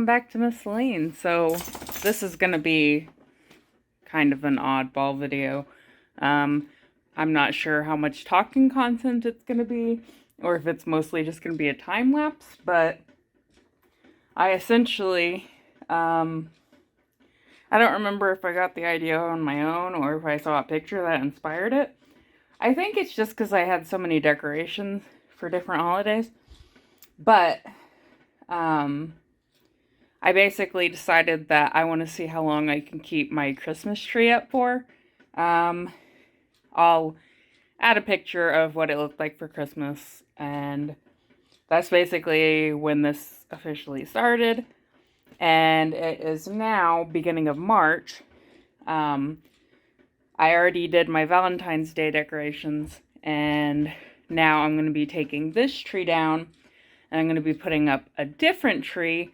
welcome back to Miss Lane. So this is going to be kind of an oddball video. I'm not sure how much talking content it's going to be, or if it's mostly just going to be a time lapse, but I essentially, I don't remember if I got the idea on my own or if I saw a picture that inspired it. I think it's just because I had so many decorations for different holidays, but I basically decided that I want to see how long I can keep my Christmas tree up for. I'll add a picture of what it looked like for Christmas, and that's basically when this officially started, and it is now beginning of March. I already did my Valentine's Day decorations, and now I'm going to be taking this tree down, and I'm going to be putting up a different tree.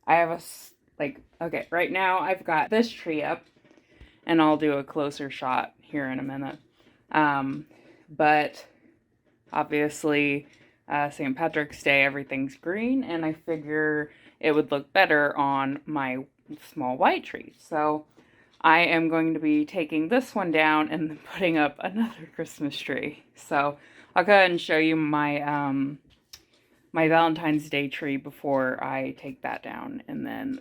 I have okay, right now I've got this tree up, and I'll do a closer shot here in a minute. But obviously, St. Patrick's Day, everything's green, and I figure it would look better on my small white tree. So I am going to be taking this one down and then putting up another Christmas tree. So I'll go ahead and show you my my Valentine's Day tree before I take that down, and then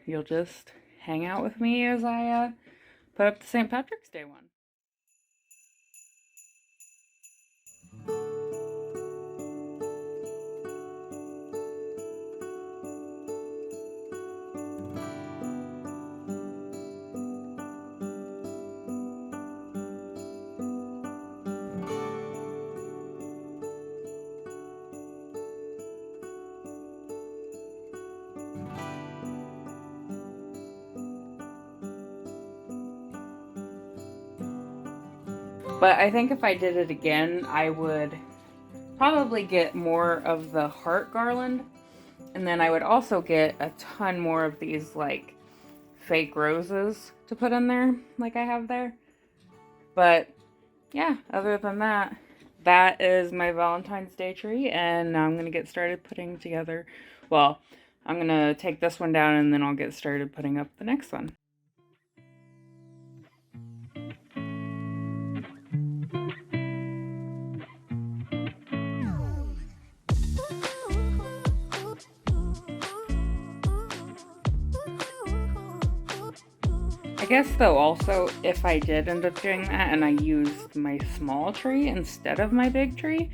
you'll just hang out with me as I put up the St. Patrick's Day one. But I think if I did it again, I would probably get more of the heart garland. And then I would also get a ton more of these like fake roses to put in there, like I have there. But yeah, other than that, that is my Valentine's Day tree. And now I'm going to get started putting together, well, I'm going to take this one down and then I'll get started putting up the next one. I guess though also, if I did end up doing that and I used my small tree instead of my big tree,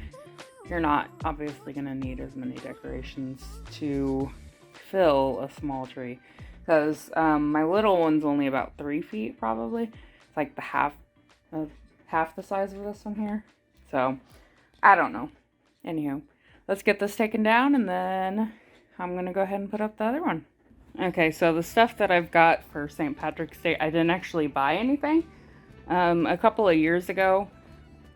you're not obviously going to need as many decorations to fill a small tree. Because my little one's only about 3 feet probably. It's like the half the size of this one here. So, I don't know. Anywho, let's get this taken down and then I'm going to go ahead and put up the other one. Okay, so the stuff that I've got for St. Patrick's Day, I didn't actually buy anything. A couple of years ago,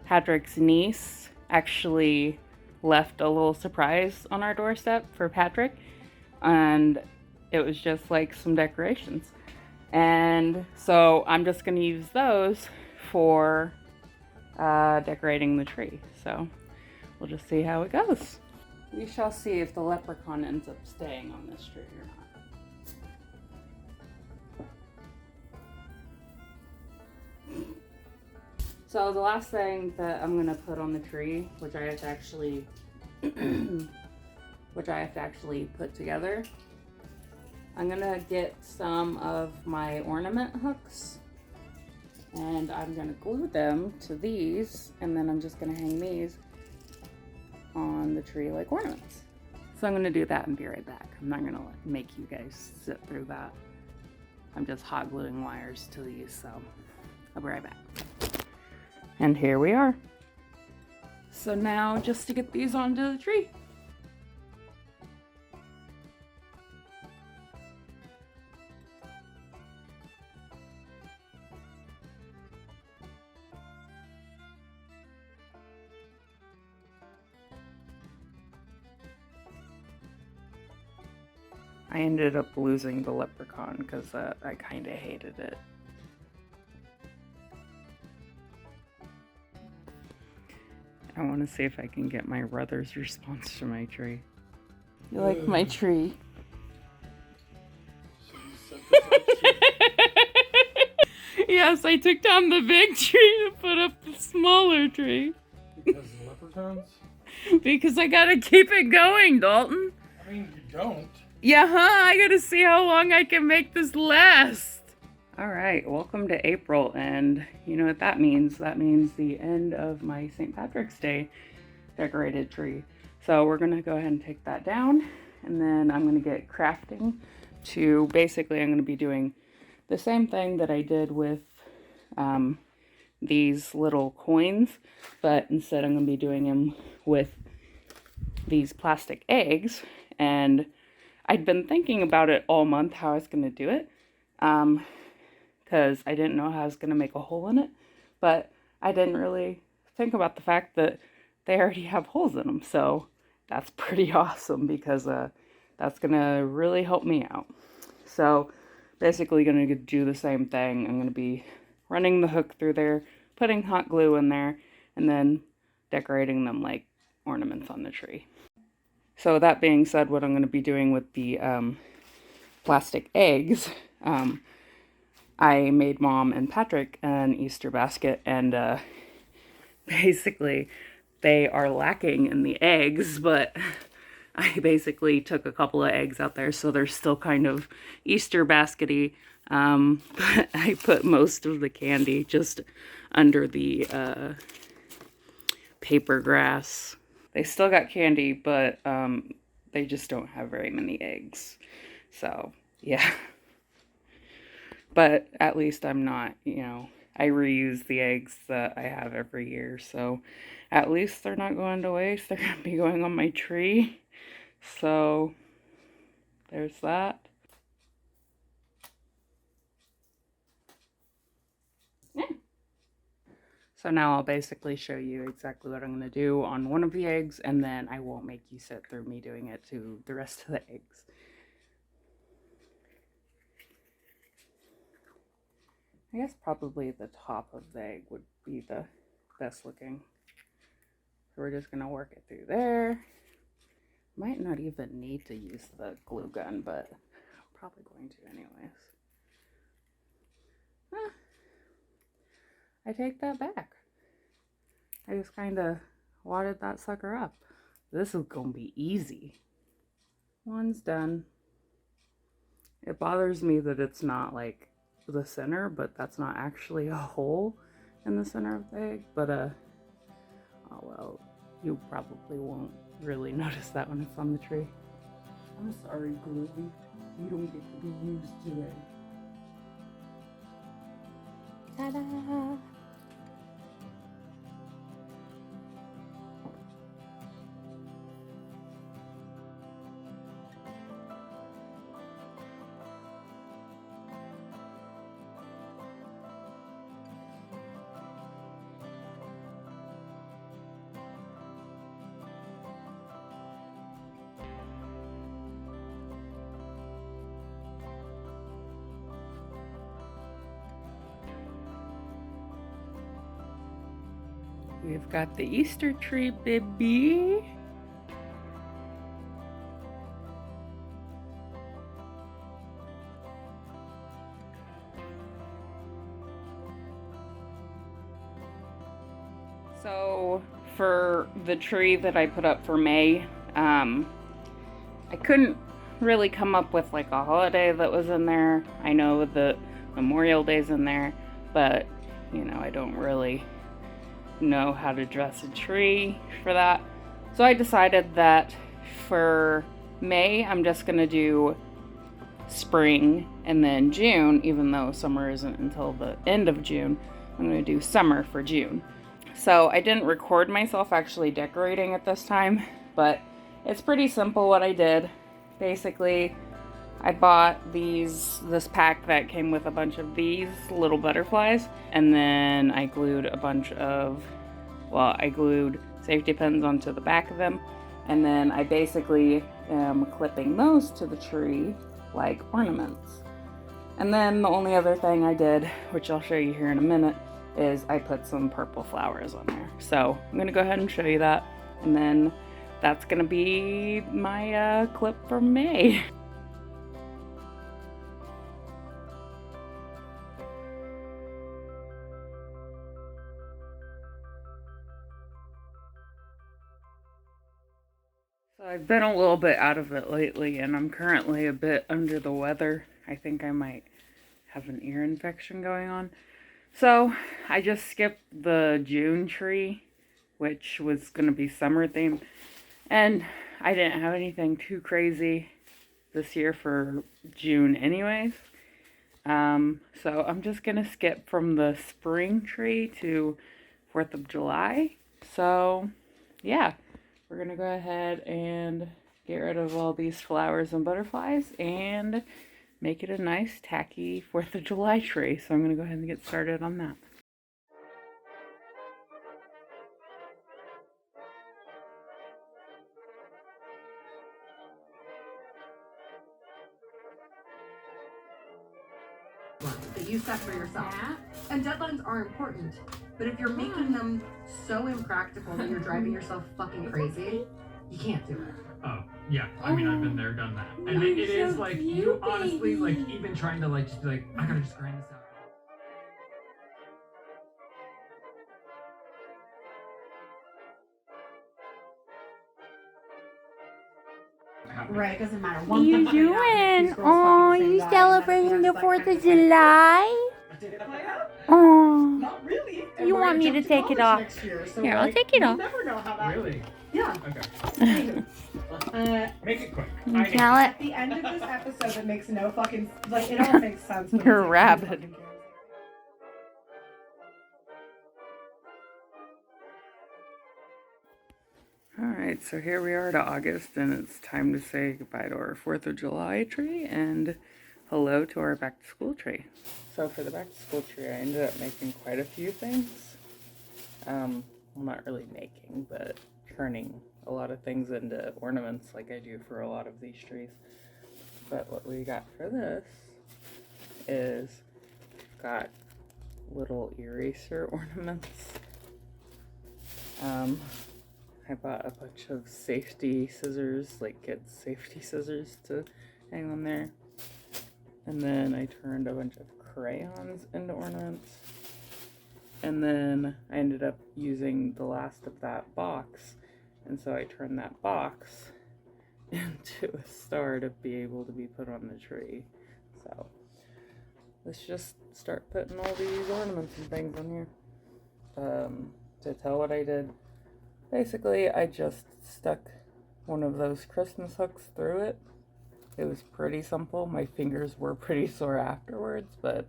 Patrick's niece actually left a little surprise on our doorstep for Patrick, and it was just like some decorations. And so I'm just going to use those for decorating the tree. So we'll just see how it goes. We shall see if the leprechaun ends up staying on this tree or not. So the last thing that I'm gonna put on the tree, which I have to actually, put together, I'm gonna get some of my ornament hooks, and I'm gonna glue them to these, and then I'm just gonna hang these on the tree like ornaments. So I'm gonna do that and be right back. I'm not gonna make you guys sit through that. I'm just hot gluing wires to these, so I'll be right back. And here we are. So now just to get these onto the tree. I ended up losing the leprechaun because I kind of hated it. I want to see if I can get my brother's response to my tree. You like my tree? yes, I took down the big tree to put up the smaller tree. Because leprechauns? Because I gotta keep it going, Dalton. I mean, you don't. Yeah, huh? I gotta see how long I can make this last. Alright, welcome to April, and you know what that means? That means the end of my St. Patrick's Day decorated tree. So we're gonna go ahead and take that down, and then I'm gonna get crafting to, basically I'm gonna be doing the same thing that I did with these little coins, but instead I'm gonna be doing them with these plastic eggs. And I'd been thinking about it all month, how I was gonna do it. Because I didn't know how I was going to make a hole in it, but I didn't really think about the fact that they already have holes in them, so that's pretty awesome because that's going to really help me out. So basically going to do the same thing. I'm going to be running the hook through there, putting hot glue in there, and then decorating them like ornaments on the tree. So that being said, what I'm going to be doing with the plastic eggs, I made Mom and Patrick an Easter basket, and basically they are lacking in the eggs, but I basically took a couple of eggs out there, so they're still kind of Easter baskety, but I put most of the candy just under the paper grass. They still got candy, but they just don't have very many eggs, so yeah. But at least I'm not, I reuse the eggs that I have every year. So at least they're not going to waste. They're going to be going on my tree. So there's that. Yeah. So now I'll basically show you exactly what I'm going to do on one of the eggs. And then I won't make you sit through me doing it to the rest of the eggs. I guess probably the top of the egg would be the best looking. So we're just going to work it through there. Might not even need to use the glue gun, but I'm probably going to anyways. I take that back. I just kind of wadded that sucker up. This is going to be easy. One's done. It bothers me that it's not like the center, but that's not actually a hole in the center of the egg, but oh well, you probably won't really notice that when it's on the tree. I'm sorry, Glue. You don't get to be used today. Ta-da! We've got the Easter tree, baby. So for the tree that I put up for May, I couldn't really come up with like a holiday that was in there. I know the Memorial Day's in there, but I don't really know how to dress a tree for that. So I decided that for May, I'm just gonna do spring, and then June, even though summer isn't until the end of June, I'm gonna do summer for June. So I didn't record myself actually decorating at this time, but it's pretty simple what I did. Basically, I bought this pack that came with a bunch of these little butterflies, and then I glued a bunch of, I glued safety pins onto the back of them, and then I basically am clipping those to the tree like ornaments. And then the only other thing I did, which I'll show you here in a minute, is I put some purple flowers on there. So I'm gonna go ahead and show you that, and then that's gonna be my clip for May. So I've been a little bit out of it lately, and I'm currently a bit under the weather. I think I might have an ear infection going on. So I just skipped the June tree, which was going to be summer themed. And I didn't have anything too crazy this year for June anyways. So I'm just going to skip from the spring tree to 4th of July. So yeah, we're going to go ahead and get rid of all these flowers and butterflies and make it a nice tacky 4th of July tree. So I'm going to go ahead and get started on that. That you set for yourself. And deadlines are important, but if you're making them so impractical that you're driving yourself fucking crazy, you can't do it. Oh, yeah. I mean, I've been there, done that. And it is like, you honestly, like, even trying to, like, just be like, I gotta just grind this out. Right, doesn't matter. What are you doing? Oh, you celebrating the 4th of July? Did it play out? Oh, Not really. you want me to take it off? Next year, so Here, I'll like, take it off. You never know how that. Really? Yeah. Okay. Make it quick. You tell it. At the end of this episode, it makes no fucking like. It all makes sense. but You're it's like, rabid. who fucking cares? Alright, so here we are to August, and it's time to say goodbye to our 4th of July tree and hello to our back to school tree. So for the back to school tree, I ended up making quite a few things. Well, not really making, but turning a lot of things into ornaments like I do for a lot of these trees. But what we got for this is got little eraser ornaments. I bought a bunch of safety scissors, like kids' safety scissors to hang on there. And then I turned a bunch of crayons into ornaments. And then I ended up using the last of that box. And so I turned that box into a star to be able to be put on the tree. So let's just start putting all these ornaments and things on here. To tell what I did, basically I just stuck one of those Christmas hooks through it. It was pretty simple. My fingers were pretty sore afterwards, but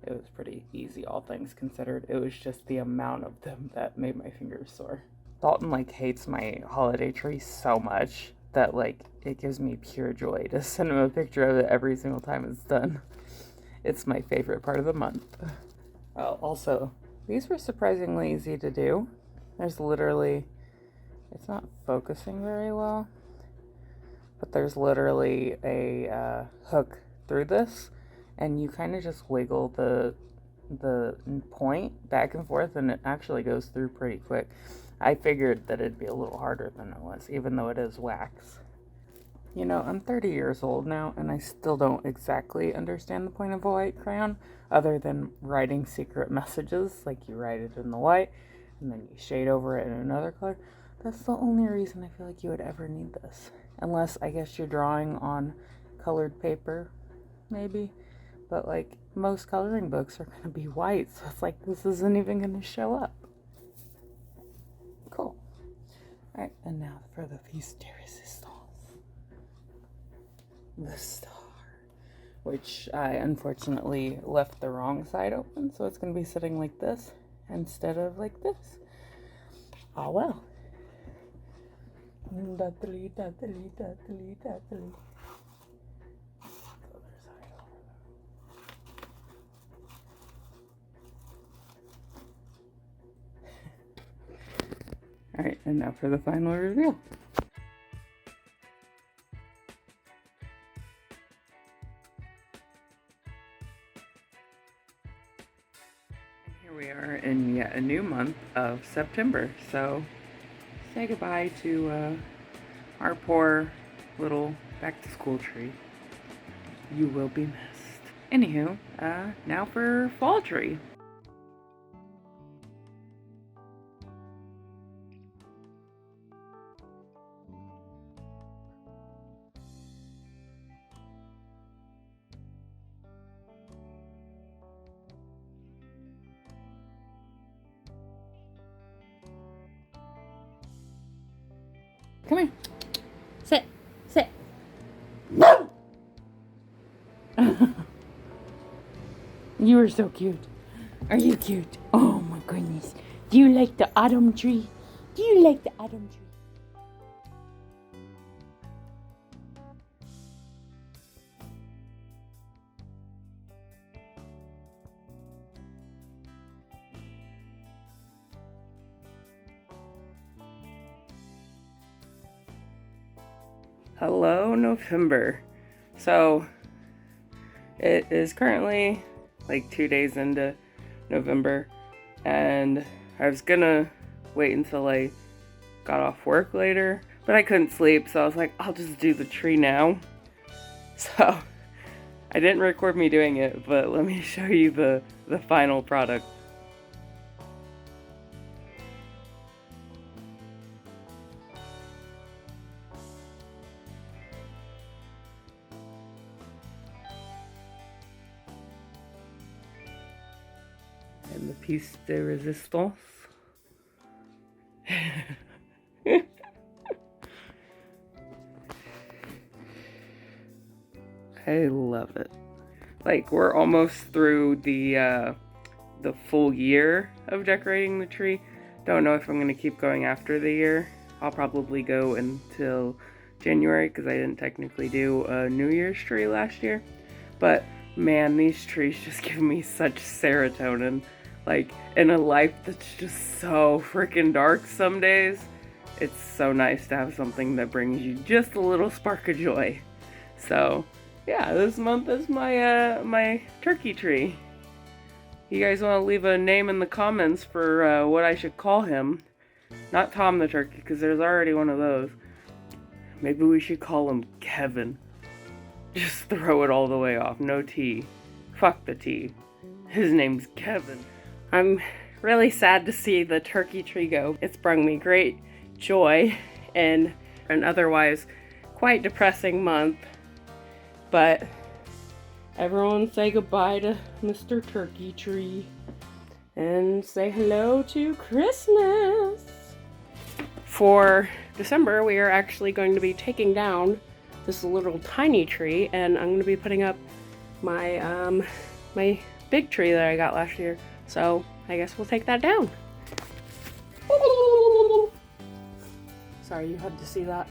it was pretty easy, all things considered. It was just the amount of them that made my fingers sore. Dalton, like, hates my holiday tree so much that, like, it gives me pure joy to send him a picture of it every single time it's done. It's my favorite part of the month. Oh, also, these were surprisingly easy to do. There's literally, it's not focusing very well, but there's literally a hook through this, and you kind of just wiggle the point back and forth, and it actually goes through pretty quick. I figured that it'd be a little harder than it was, even though it is wax. You know, I'm 30 years old now, and I still don't exactly understand the point of a white crayon, other than writing secret messages, like you write it in the white, and then you shade over it in another color. That's the only reason I feel like you would ever need this. Unless, I guess, you're drawing on colored paper, maybe. But, like, most coloring books are going to be white, so it's like this isn't even going to show up. Cool. Alright, and now for the piece de resistance. The star. Which I unfortunately left the wrong side open, so it's going to be sitting like this instead of like this. Oh well. Dudley, Dudley, Dudley, Dudley. Alright, and now for the final reveal. Here we are in yet a new month of September, so say goodbye to our poor little back-to-school tree. You will be missed. Anywho, now for fall tree. Come here. Sit. Sit. You are so cute. Are you cute? Oh my goodness. Do you like the autumn tree? Do you like the autumn tree? Hello, November. So, it is currently like 2 days into November, and I was gonna wait until I got off work later, but I couldn't sleep, so I was like, I'll just do the tree now. So, I didn't record me doing it, but let me show you the final product. And the piece de resistance. I love it. Like, we're almost through the full year of decorating the tree. Don't know if I'm gonna keep going after the year. I'll probably go until January because I didn't technically do a New Year's tree last year. But man, these trees just give me such serotonin. Like, in a life that's just so freaking dark some days, it's so nice to have something that brings you just a little spark of joy. So, yeah, this month is my my turkey tree. You guys want to leave a name in the comments for what I should call him? Not Tom the turkey, because there's already one of those. Maybe we should call him Kevin. Just throw it all the way off. No T. Fuck the T. His name's Kevin. I'm really sad to see the turkey tree go. It's brought me great joy in an otherwise quite depressing month. But everyone say goodbye to Mr. Turkey Tree. And say hello to Christmas. For December, we are actually going to be taking down this little tiny tree, and I'm going to be putting up my my big tree that I got last year. So I guess we'll take that down. Sorry, you had to see that.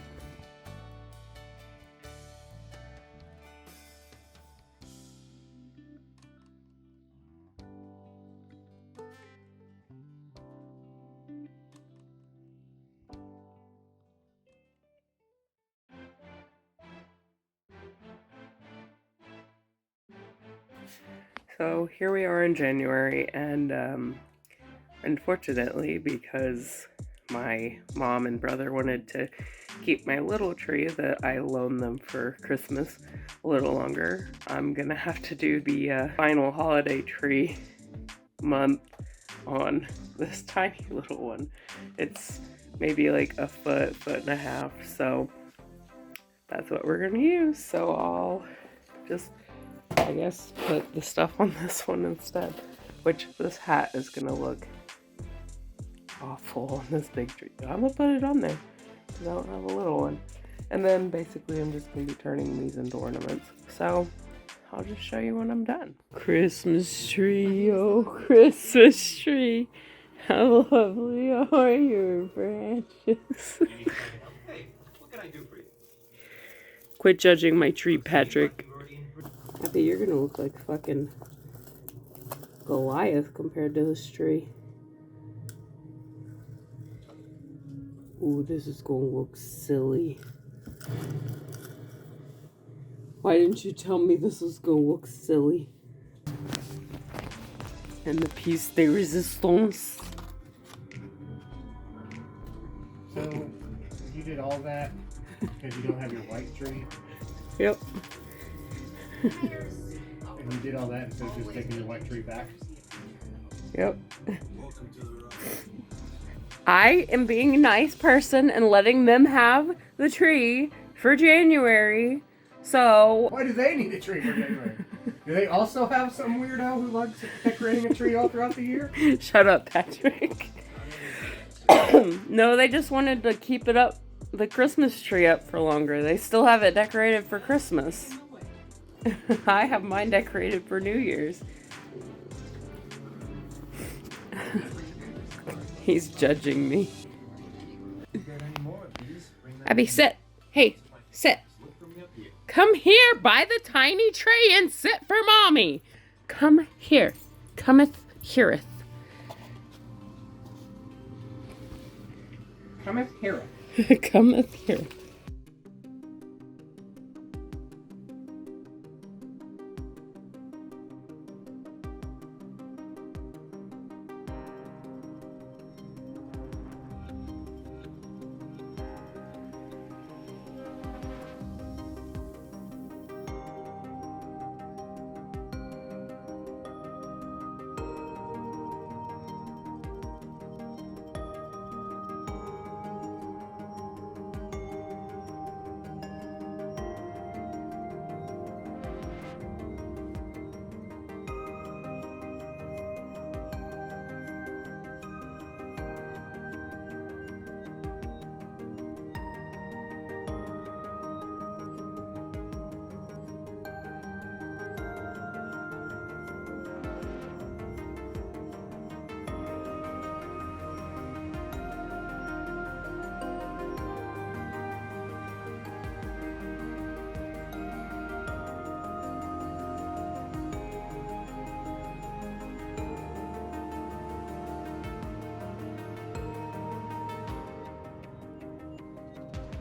So here we are in January, and unfortunately, because my mom and brother wanted to keep my little tree that I loaned them for Christmas a little longer, I'm gonna have to do the final holiday tree month on this tiny little one. It's maybe like a foot and a half, so that's what we're gonna use. So I'll just, I guess, put the stuff on this one instead. Which, this hat is gonna look awful on this big tree. But I'm gonna put it on there because I don't have a little one. And then basically I'm just gonna be turning these into ornaments. So I'll just show you when I'm done. Christmas tree, oh Christmas tree, how lovely are your branches. Hey, what can I do for you? Quit judging my tree, Patrick. I bet you're gonna look like fucking Goliath compared to this tree. Ooh, this is gonna look silly. Why didn't you tell me this was gonna look silly? And the piece de resistance. So, you did all that because you don't have your white tree? Yep. And you did all that instead of just taking your white tree back? Yep. I am being a nice person and letting them have the tree for January. So Why do they need a tree for January? Do they also have some weirdo who likes decorating a tree all throughout the year? shut up, Patrick. No, they just wanted to keep it up the Christmas tree up for longer. They still have it decorated for Christmas. I have mine decorated for New Year's. He's judging me. Abby, sit. Hey, sit. Come here by the tiny tray and sit for mommy. Come here. Cometh, heareth. Cometh here. Cometh here.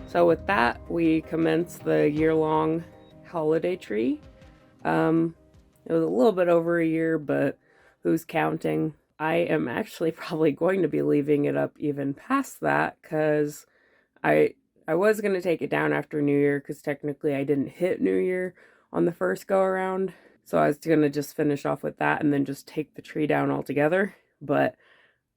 So with that, we commence the year-long holiday tree. It was a little bit over a year, but who's counting? I am actually probably going to be leaving it up even past that, because I was going to take it down after New Year, because technically I didn't hit New Year on the first go around. So I was going to just finish off with that and then just take the tree down altogether. But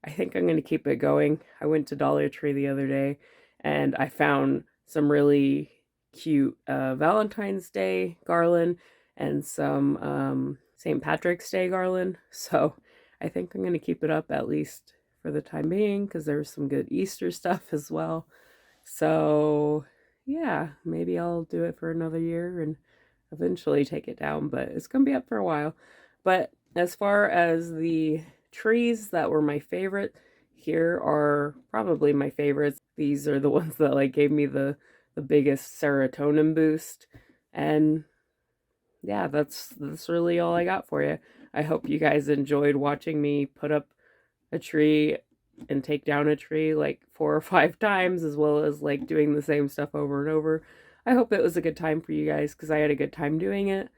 I think I'm going to keep it going. I went to Dollar Tree the other day and I found some really cute Valentine's Day garland and some St. Patrick's Day garland. So I think I'm going to keep it up at least for the time being, because there's some good Easter stuff as well. So yeah, maybe I'll do it for another year and eventually take it down, but it's going to be up for a while. But as far as the trees that were my favorite, here are probably my favorites. These are the ones that like gave me the biggest serotonin boost. And yeah, that's really all I got for you. I hope you guys enjoyed watching me put up a tree and take down a tree like 4 or 5 times, as well as like doing the same stuff over and over. I hope it was a good time for you guys, because I had a good time doing it.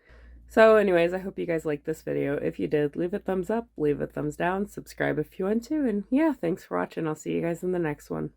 So anyways, I hope you guys liked this video. If you did, leave a thumbs up, leave a thumbs down, subscribe if you want to, and yeah, thanks for watching. I'll see you guys in the next one.